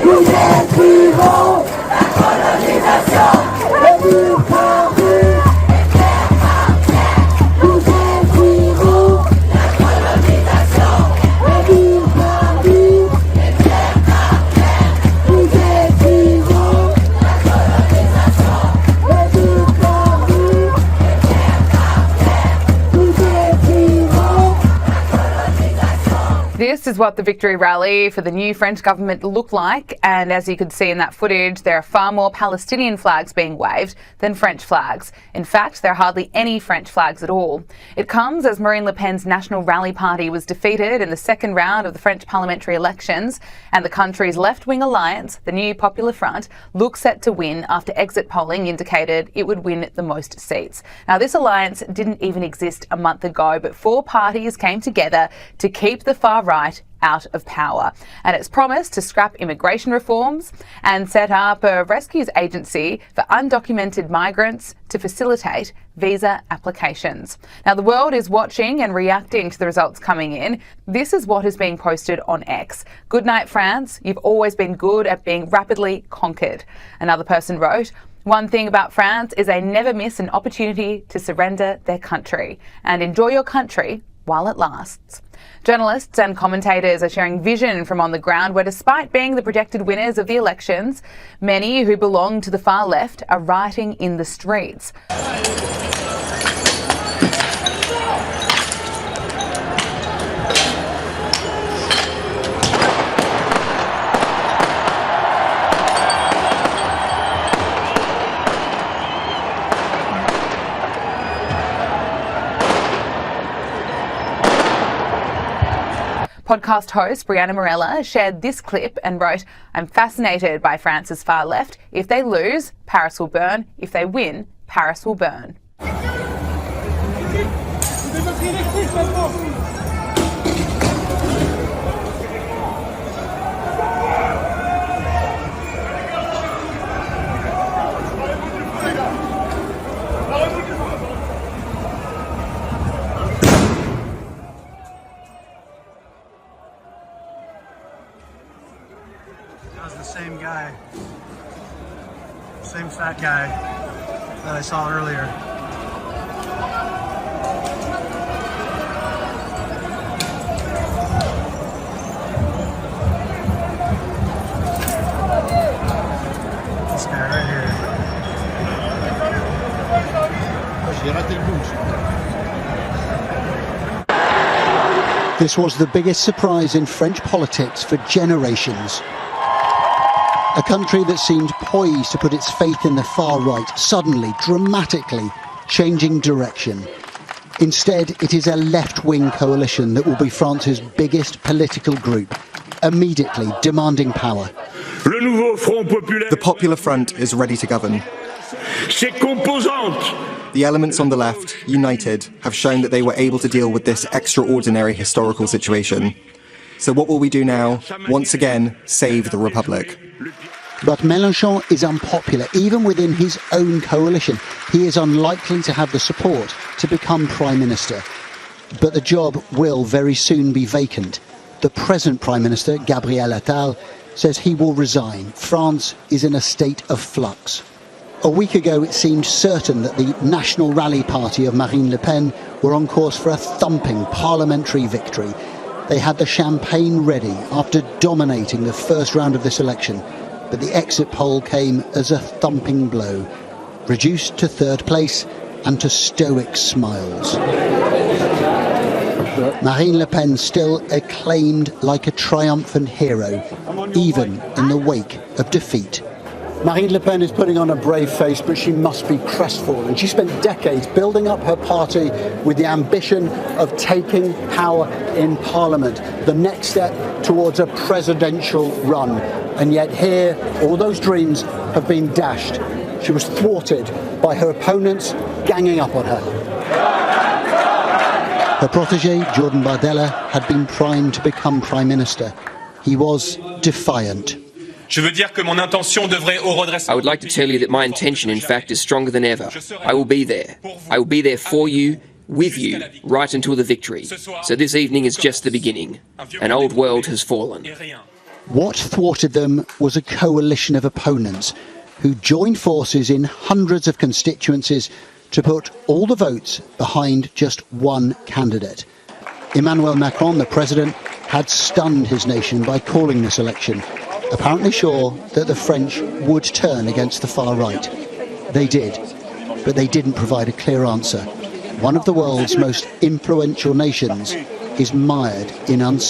Nous écrivons la colonisation. This is what the victory rally for the new French government looked like, and as you could see in that footage, there are far more Palestinian flags being waved than French flags. In fact, there are hardly any French flags at all. It comes as Marine Le Pen's National Rally Party was defeated in the second round of the French parliamentary elections, and the country's left-wing alliance, the New Popular Front, looks set to win after exit polling indicated it would win the most seats. Now, this alliance didn't even exist a month ago, but four parties came together to keep the far right out of power, and it's promised to scrap immigration reforms and set up a rescues agency for undocumented migrants to facilitate visa applications. Now, the world is watching and reacting to the results coming in. This is what is being posted on X. "Good night, France. You've always been good at being rapidly conquered." Another person wrote, "One thing about France is they never miss an opportunity to surrender their country, and enjoy your country while it lasts." Journalists and commentators are sharing vision from on the ground where, despite being the projected winners of the elections, many who belong to the far left are rioting in the streets. Podcast host Brianna Morella shared this clip and wrote, "I'm fascinated by France's far left. If they lose, Paris will burn. If they win, Paris will burn." That was the same guy, same fat guy that I saw earlier. This guy right here. This was the biggest surprise in French politics for generations. A country that seemed poised to put its faith in the far right, suddenly, dramatically, changing direction. Instead, it is a left-wing coalition that will be France's biggest political group, immediately demanding power. The Popular Front is ready to govern. The elements on the left, united, have shown that they were able to deal with this extraordinary historical situation. So what will we do now? Once again, save the Republic. But Mélenchon is unpopular, even within his own coalition. He is unlikely to have the support to become Prime Minister. But the job will very soon be vacant. The present Prime Minister, Gabriel Attal, says he will resign. France is in a state of flux. A week ago, it seemed certain that the National Rally Party of Marine Le Pen were on course for a thumping parliamentary victory. They had the champagne ready after dominating the first round of this election. But the exit poll came as a thumping blow, reduced to third place and to stoic smiles. Marine Le Pen still acclaimed like a triumphant hero, even in the wake of defeat. Marine Le Pen is putting on a brave face, but she must be crestfallen. She spent decades building up her party with the ambition of taking power in Parliament, the next step towards a presidential run. And yet here, all those dreams have been dashed. She was thwarted by her opponents ganging up on her. Her protégé, Jordan Bardella, had been primed to become Prime Minister. He was defiant. I would like to tell you that my intention, in fact, is stronger than ever. I will be there. I will be there for you, with you, right until the victory. So this evening is just the beginning. An old world has fallen. What thwarted them was a coalition of opponents who joined forces in hundreds of constituencies to put all the votes behind just one candidate. Emmanuel Macron, the president, had stunned his nation by calling this election, apparently sure that the French would turn against the far right. They did, but they didn't provide a clear answer. One of the world's most influential nations is mired in uncertainty.